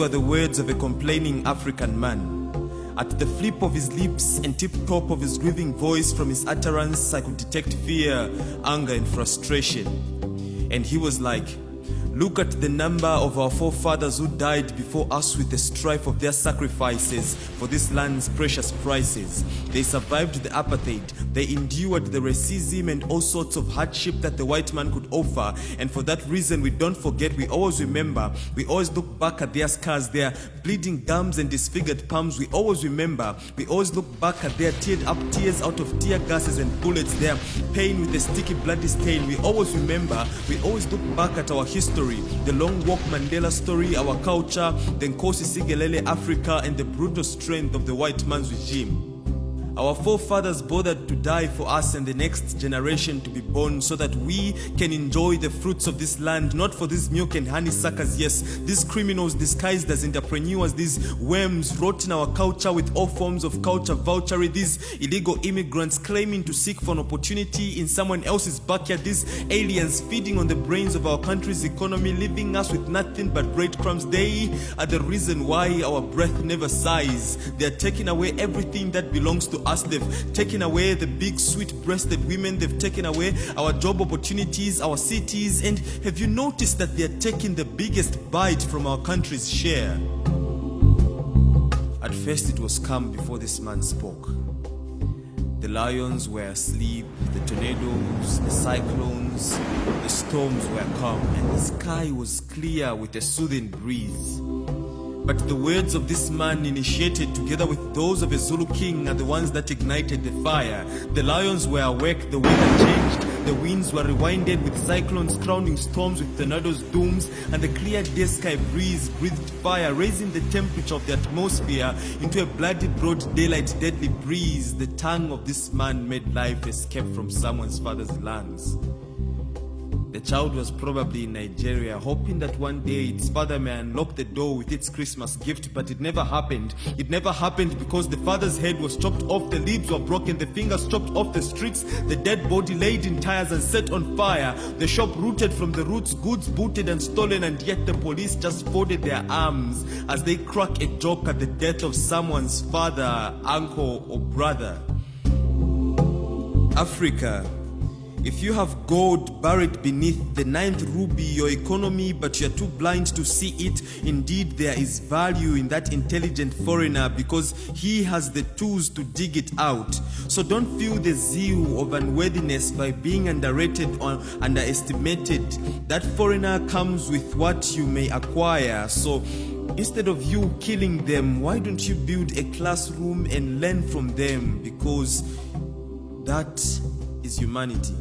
were the words of a complaining African man. At the flip of his lips and tip-top of his grieving voice, from his utterance I could detect fear, anger and frustration. And he was like, "Look at the number of our forefathers who died before us with the strife of their sacrifices for this land's precious prices. They survived the apartheid, they endured the racism and all sorts of hardship that the white man could offer. And for that reason, we don't forget, we always remember, we always look back at their scars, their bleeding gums and disfigured palms. We always remember, we always look back at their teared up tears out of tear gases and bullets, their pain with a sticky bloody stain. We always remember, we always look back at our history, the long walk Mandela story, our culture, the Nkosi Sigelele Africa, and the brutal strength of the white man's regime. Our forefathers bothered to die for us and the next generation to be born so that we can enjoy the fruits of this land, not for these milk and honey suckers, yes, these criminals disguised as entrepreneurs, these worms rotting our culture with all forms of culture vouchery, these illegal immigrants claiming to seek for an opportunity in someone else's backyard, these aliens feeding on the brains of our country's economy, leaving us with nothing but breadcrumbs. They are the reason why our breath never sighs. They are taking away everything that belongs to us. They've taken away the big sweet-breasted women. They've taken away our job opportunities, our cities. And have you noticed that they're taking the biggest bite from our country's share? At first it was calm before this man spoke. The lions were asleep, the tornadoes, the cyclones, the storms were calm, and the sky was clear with a soothing breeze. But the words of this man, initiated together with those of a Zulu king, are the ones that ignited the fire. The lions were awake, the weather changed, the winds were rewinded with cyclones, crowning storms with tornadoes, dooms, and the clear day sky breeze breathed fire, raising the temperature of the atmosphere into a bloody broad daylight deadly breeze. The tongue of this man made life escape from someone's father's lungs. The child was probably in Nigeria, hoping that one day its father may unlock the door with its Christmas gift, but it never happened. It never happened because the father's head was chopped off, the leaves were broken, the fingers chopped off the streets, the dead body laid in tires and set on fire, the shop rooted from the roots, goods booted and stolen, and yet the police just folded their arms as they crack a joke at the death of someone's father, uncle, or brother. Africa. If you have gold buried beneath the ninth ruby, your economy, but you're too blind to see it, indeed there is value in that intelligent foreigner because he has the tools to dig it out. So don't feel the zeal of unworthiness by being underrated or underestimated. That foreigner comes with what you may acquire. So instead of you killing them, why don't you build a classroom and learn from them? Because that is humanity.